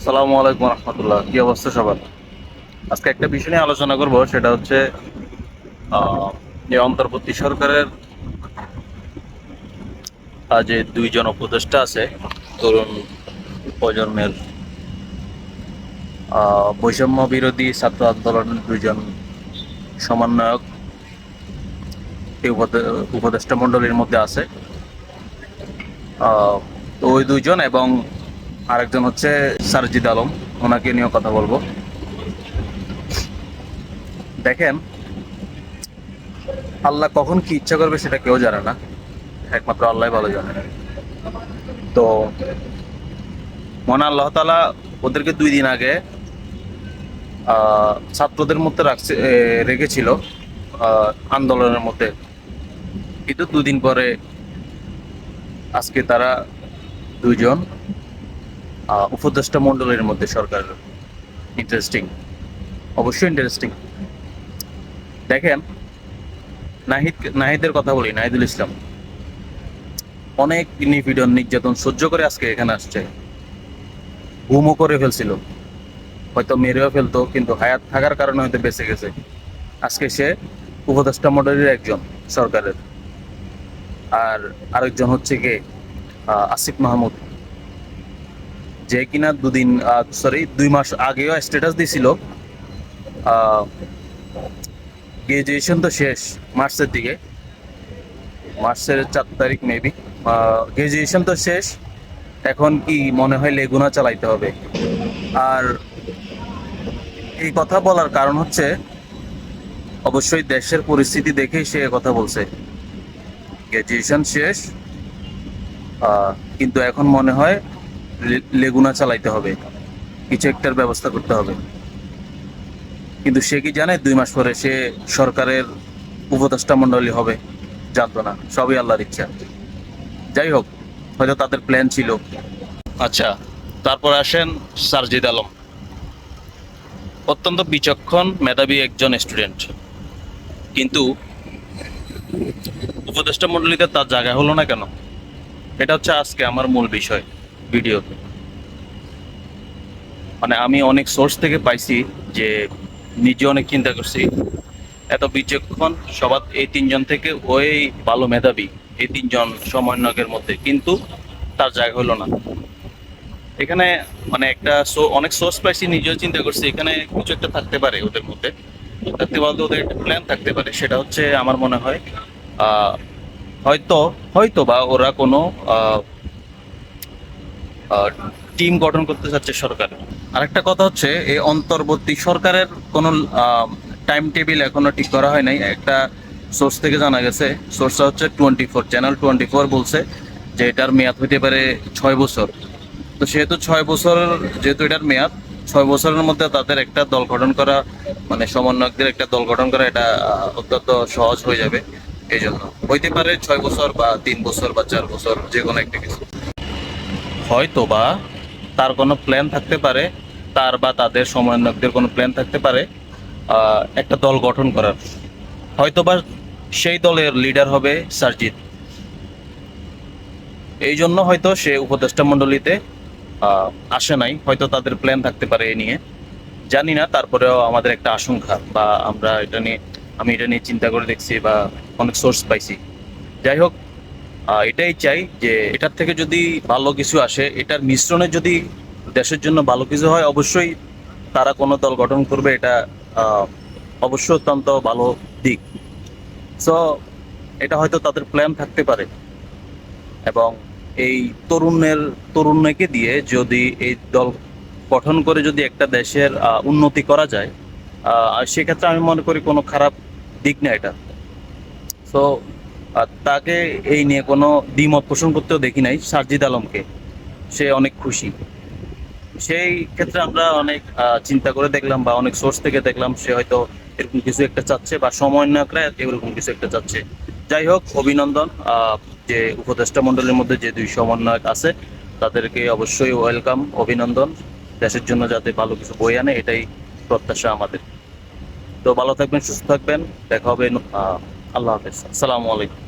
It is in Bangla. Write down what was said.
সালামু আলাইকুম রহমতুল্লাহ। কি অবস্থা সবার? আজকে একটা বিষয় নিয়ে আলোচনা করব, সেটা হচ্ছে আহ, যে অন্তর্বর্তী সরকারের যে দুইজন উপদেষ্টা আছে, তরুণ প্রজন্মের বৈষম্য বিরোধী ছাত্র আন্দোলনের দুইজন সমন্বয়ক এই উপদেষ্টা মণ্ডলীর মধ্যে আছে। তো ওই দুইজন এবং আরেকজন হচ্ছে সারজিদ আলম, ওনাকে নিয়েও কথা বলবো। দেখেন, আল্লাহ কখন কি ইচ্ছা করবে সেটা কেউ জানে না, একমাত্র আল্লাহ ভালো জানে। তো মনে আল্লাহ তাআলা ওদেরকে 2 দিন আগে ছাত্রদের মধ্যে রেখেছিল আন্দোলনের মধ্যে, কিন্তু 2 দিন পরে আজকে তারা দুইজন উপদেষ্টা মণ্ডলীর মধ্যে সরকার। ইন্টারেস্টিং, অবশ্যই ইন্টারেস্টিং। দেখেন, নাহিদের কথা বলি, নাহিদুল ইসলাম অনেক নিপীড়ন নির্যাতন সহ্য করে আজকে এখানে আসছে। গুমও করে ফেলছিল, হয়তো মেরেও ফেলতো, কিন্তু হায়াত থাকার কারণে হয়তো বেঁচে গেছে। আজকে সে উপদেষ্টা মণ্ডলীর একজন সরকারের। আর আরেকজন হচ্ছে কে, আসিফ মাহমুদ, যে কিনা 2 মাস আগেও স্ট্যাটাস দিছিল গ্রাজুয়েশন তো শেষ মার্চের দিকে, মার্চের 4 তারিখ মেবি। গ্রাজুয়েশন তো শেষ, এখন কি মনে হয় লেগুনা চালাইতে হবে। আর এই কথা বলার কারণ হচ্ছে অবশ্যই দেশের পরিস্থিতি দেখেই সে কথা বলছে। গ্রাজুয়েশন শেষ, কিন্তু এখন মনে হয় লেগুনা চালাইতে হবে, কিছু একটার ব্যবস্থা করতে হবে। কিন্তু সে কি জানে 2 মাস পরে সে সরকারের উপদেষ্টা মণ্ডলী হবে? জানতো না, সবই আল্লাহর ইচ্ছা। যাই হোক, হয়তো তাদের প্ল্যান ছিল। আচ্ছা, তারপর আসেন সারজিদ আলম। অত্যন্ত বিচক্ষণ মেধাবী একজন স্টুডেন্ট, কিন্তু উপদেষ্টা মণ্ডলীতে তার জায়গা হলো না কেন? এটা হচ্ছে আজকে আমার মূল বিষয় ভিডিওতে। মানে আমি অনেক সোর্স থেকে পাইছি, যে নিজে অনেক চিন্তা করছি। এত বিচক্ষণ সবার এই 3জন থেকে ওই ভালো মেধাবী, এই 3জন সমন্বয়কের মধ্যে, কিন্তু তার জায়গা হলো না এখানে। মানে অনেক সোর্স পাইছি, নিজেও চিন্তা করছি এখানে কিছু একটা থাকতে পারে ওদের মধ্যে। থাকতে বলতে ওদের একটা প্ল্যান থাকতে পারে, সেটা হচ্ছে আমার মনে হয় আহ, হয়তো হয়তো বা ওরা কোনো টিম গঠন করতে চাচ্ছে সরকার। আরেকটা কথা হচ্ছে, এই অন্তর্বর্তী সরকারের কোনো টাইম টেবিল এখনো ঠিক করা হয় নাই। একটা সোর্স থেকে জানা গেছে, সোর্সটা হচ্ছে 24, চ্যানেল 24 বলছে যে এটার মেয়াদ হইতে পারে 6 বছর। তো সেহেতু 6 বছর, যেহেতু এটার মেয়াদ 6 বছরের মধ্যে তাদের একটা দল গঠন করা, মানে সমন্বয়কদের একটা দল গঠন করা, এটা অত্যন্ত সহজ হয়ে যাবে। এই জন্য হইতে পারে 6 বছর বা 3 বছর বা 4 বছর, যে কোনো একটা কিছু। হয়তো বা তার কোনো প্ল্যান থাকতে পারে, তার বা তাদের সমন্বয়কদের কোনো প্ল্যান থাকতে পারে একটা দল গঠন করার। হয়তো বা সেই দলের লিডার হবে সারজিৎ, এই জন্য হয়তো সে উপদেষ্টা মণ্ডলীতে আসে নাই। হয়তো তাদের প্ল্যান থাকতে পারে এ নিয়ে, জানি না। তারপরেও আমাদের একটা আশঙ্কা, বা আমি এটা নিয়ে চিন্তা করে দেখছি বা অনেক সোর্স পাইছি। যাই হোক, এটাই চাই যে এটার থেকে যদি ভালো কিছু আসে, এটার মিশ্রণে যদি দেশের জন্য ভালো কিছু হয়, অবশ্যই তারা কোনো দল গঠন করবে। এটা আহ, অবশ্যই অত্যন্ত ভালো দিক। সো এটা হয়তো তাদের প্ল্যান থাকতে পারে। এবং এই তরুণকে দিয়ে যদি এই দল গঠন করে যদি একটা দেশের উন্নতি করা যায়, সেক্ষেত্রে আমি মনে করি কোনো খারাপ দিক না এটা। সো তাকে এই নিয়ে কোনো দ্বিমত পোষণ করতেও দেখি নাই সারজিদ আলমকে। সে অনেক খুশি। সেই ক্ষেত্রে আমরা অনেক চিন্তা করে দেখলাম বা অনেক সোর্স থেকে দেখলাম সে হয়তো এরকম কিছু একটা চাচ্ছে, বা সমন্বয়করা এরকম কিছু একটা চাচ্ছে। যাই হোক, অভিনন্দন। যে উপদেষ্টা মণ্ডলীর মধ্যে যে 2 সমন্বয়ক আছে, তাদেরকে অবশ্যই ওয়েলকাম, অভিনন্দন। দেশের জন্য যাতে ভালো কিছু বয়ে আনে, এটাই প্রত্যাশা আমাদের। তো ভালো থাকবেন, সুস্থ থাকবেন, দেখা হবে। আল্লাহ হাফেজ, আসসালামু আলাইকুম।